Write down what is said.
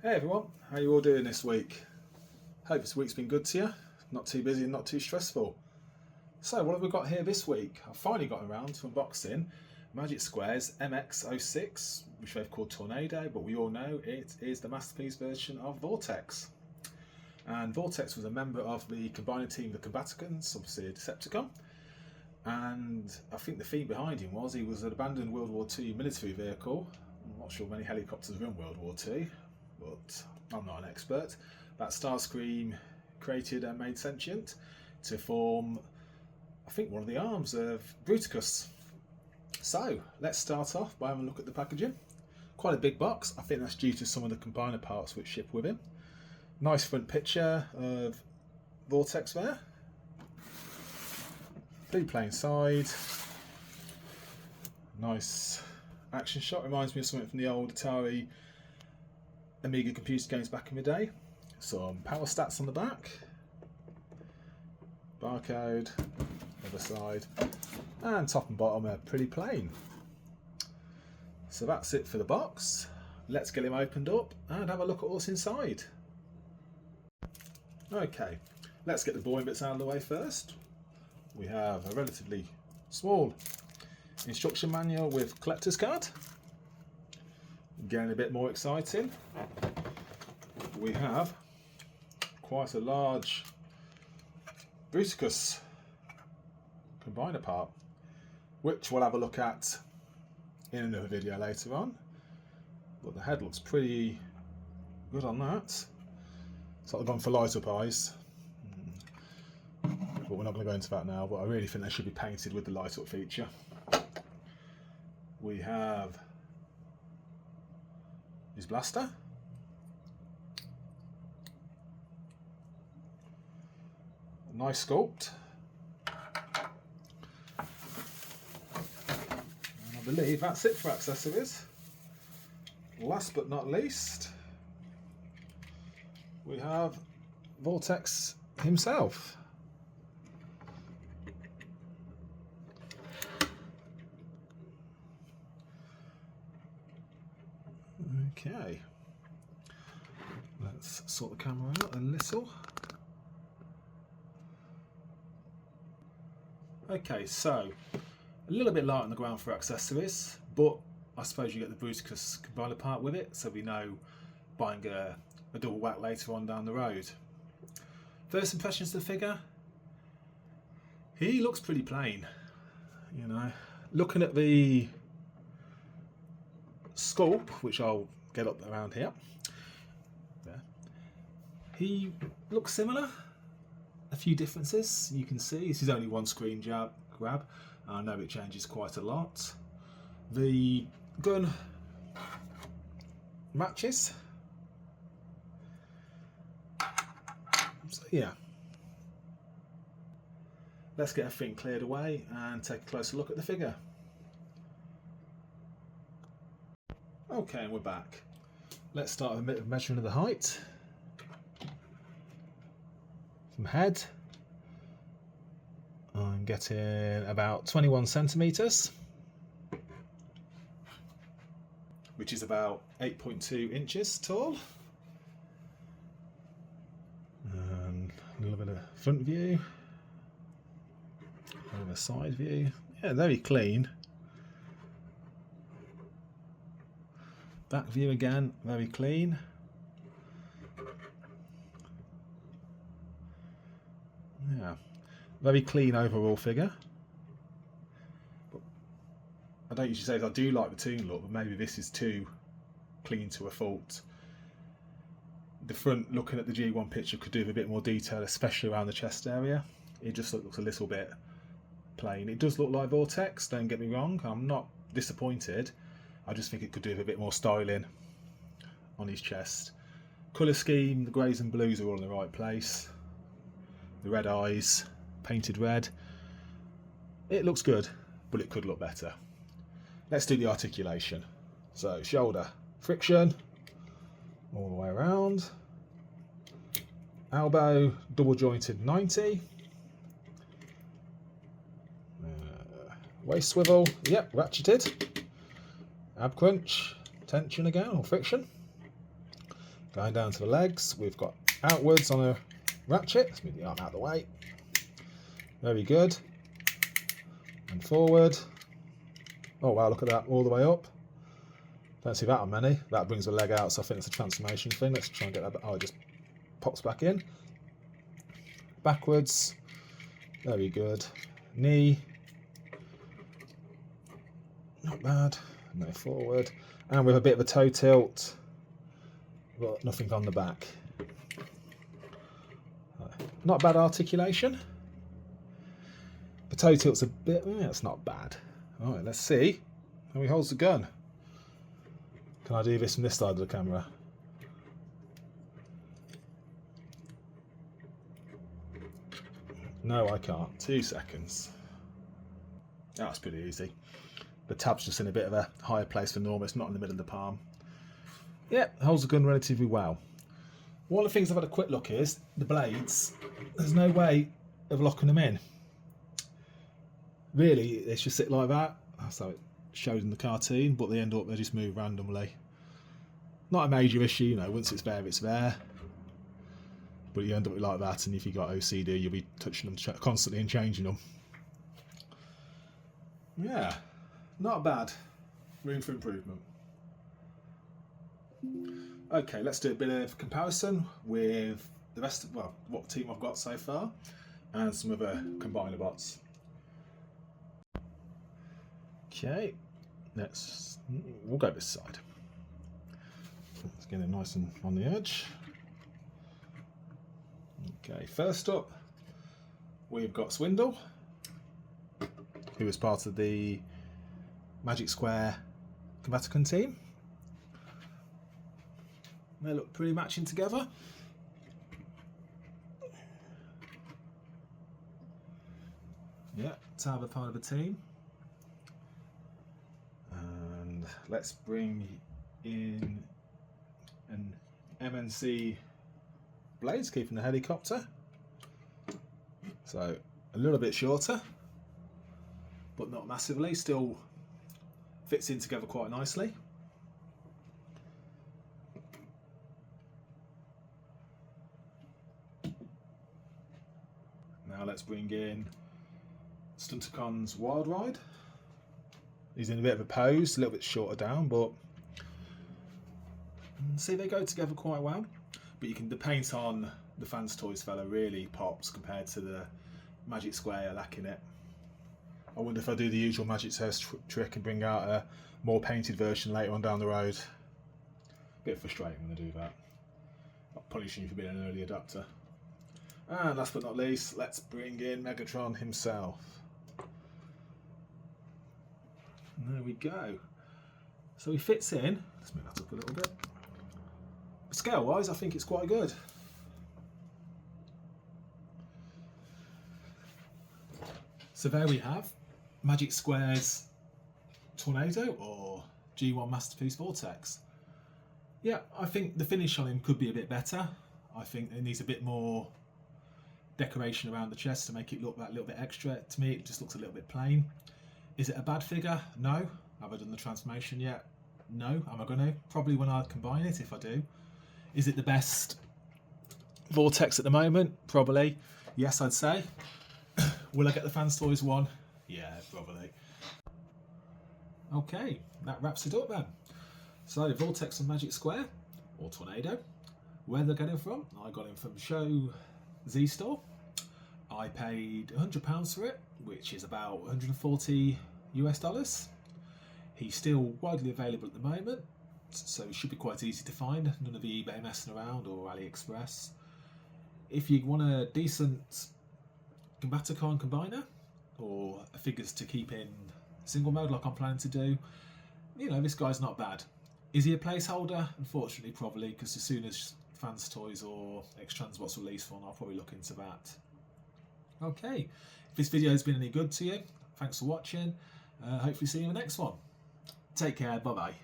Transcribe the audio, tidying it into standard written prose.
Hey everyone, how you all doing this week? Hope this week's been good to you, not too busy and not too stressful. So what have we got here this week? I've finally got around to unboxing Magic Square's MX-06, which they've called Tornado, but we all know it is the Masterpiece version of Vortex. And Vortex was a member of the combining team, the Combaticons, obviously a Decepticon. And I think the theme behind him was he was an abandoned World War II military vehicle. I'm not sure many helicopters were in World War II, but I'm not an expert. That Starscream created and made sentient to form, I think, one of the arms of Bruticus. So let's start off by having a look at the packaging. Quite a big box. I think that's due to some of the combiner parts which ship with him. Nice front picture of Vortex there. Blue plain side. Nice action shot. Reminds me of something from the old Atari Amiga computer games back in the day. Some power stats on the back. Barcode. Other side. And top and bottom are pretty plain. So that's it for the box. Let's get him opened up and have a look at what's inside. Okay, let's get the boring bits out of the way first. We have a relatively small instruction manual with collector's card. Getting a bit more exciting, we have quite a large Bruticus combiner part, which we'll have a look at in another video later on. But the head looks pretty good on that. Sort of gone for light up eyes. But we're not going to go into that now, but I really think they should be painted with the light up feature. We have his blaster. Nice sculpt. And I believe that's it for accessories. Last but not least, we have Vortex himself. Okay, let's sort the camera out a little. Okay, so a little bit light on the ground for accessories, but I suppose you get the Bruticus combiner part with it, so we know buying a double whack later on down the road. First impressions of the figure, he looks pretty plain, you know. Looking at the sculpt, which I'll get up around here, there, he looks similar. A few differences you can see. This is only one screen grab. I know it changes quite a lot. The gun matches. So yeah, let's get everything cleared away and take a closer look at the figure. Okay, and we're back. Let's start with a bit of measuring of the height. From head, I'm getting about 21 centimetres, which is about 8.2 inches tall. And a little bit of front view, a little bit of side view. Yeah, very clean. Back view again, very clean. Yeah, very clean overall figure. But I don't usually say I do like the toon look, but maybe this is too clean to a fault. The front, looking at the G1 picture, could do with a bit more detail, especially around the chest area. It just looks a little bit plain. It does look like Vortex, don't get me wrong. I'm not disappointed. I just think it could do with a bit more styling on his chest. Colour scheme, the greys and blues are all in the right place. The red eyes, painted red. It looks good, but it could look better. Let's do the articulation. So shoulder friction all the way around. Elbow double jointed 90. Waist swivel, yep, ratcheted. Ab crunch, tension again, or friction. Going down to the legs, we've got outwards on a ratchet. Let's move the arm out of the way. Very good. And forward. Oh wow, look at that, all the way up. Don't see that on many. That brings the leg out, so I think it's a transformation thing. Let's try and get that. Oh, it just pops back in. Backwards. Very good. Knee. Not bad. No, forward. And with a bit of a toe tilt, but nothing on the back. Not bad articulation. The toe tilt's a bit, it's not bad. All right, let's see how he holds the gun. Can I do this from this side of the camera? No, I can't. 2 seconds. Oh, that's pretty easy. The tab's just in a bit of a higher place for normal. It's not in the middle of the palm. Yeah, holds the gun relatively well. One of the things I've had a quick look is the blades. There's no way of locking them in. Really, they should sit like that. That's how it showed in the cartoon, but they just move randomly. Not a major issue, you know, once it's there, it's there. But you end up with like that, and if you've got OCD, you'll be touching them constantly and changing them. Yeah, not bad. Room for improvement. Okay, let's do a bit of comparison with the rest of, well, what team I've got so far, and some other combiner bots. Okay, we'll go this side. Let's get it nice and on the edge. Okay, first up, we've got Swindle, who is part of the Magic Square Combaticon team. They look pretty matching together. Yeah, Tava part of the team. And let's bring in an MNC blades, keeping the helicopter. So a little bit shorter, but not massively, still fits in together quite nicely. Now let's bring in Stunticon's Wild Ride. He's in a bit of a pose, a little bit shorter down, but see, they go together quite well. But the paint on the Fans Toys fella really pops compared to the Magic Square lacking it. I wonder if I do the usual Magic Test trick and bring out a more painted version later on down the road. Bit frustrating when I do that. Not punishing you for being an early adopter. And last but not least, let's bring in Megatron himself. And there we go. So he fits in. Let's move that up a little bit. Scale wise, I think it's quite good. So there we have Magic Square's Tornado, or G1 Masterpiece Vortex. Yeah, I think the finish on him could be a bit better. I think it needs a bit more decoration around the chest to make it look that little bit extra. To me, it just looks a little bit plain. Is it a bad figure? No. Have I done the transformation yet? No. Am I going to? Probably when I combine it, if I do. Is it the best Vortex at the moment? Probably. Yes, I'd say. Will I get the Fans Toys one? Yeah, probably. Okay, that wraps it up then. So, Vortex and Magic Square, or Tornado. Where did I get him from? I got him from Show Z Store. I paid £100 for it, which is about 140 US dollars. He's still widely available at the moment, so it should be quite easy to find. None of the eBay messing around or AliExpress. If you want a decent Combaticon combiner, or figures to keep in single mode like I'm planning to do, you know, this guy's not bad. Is he a placeholder? Unfortunately, probably, because as soon as Fans Toys or X-Transbots release one, I'll probably look into that. Okay, if this video has been any good to you, thanks for watching. Hopefully see you in the next one. Take care, bye bye.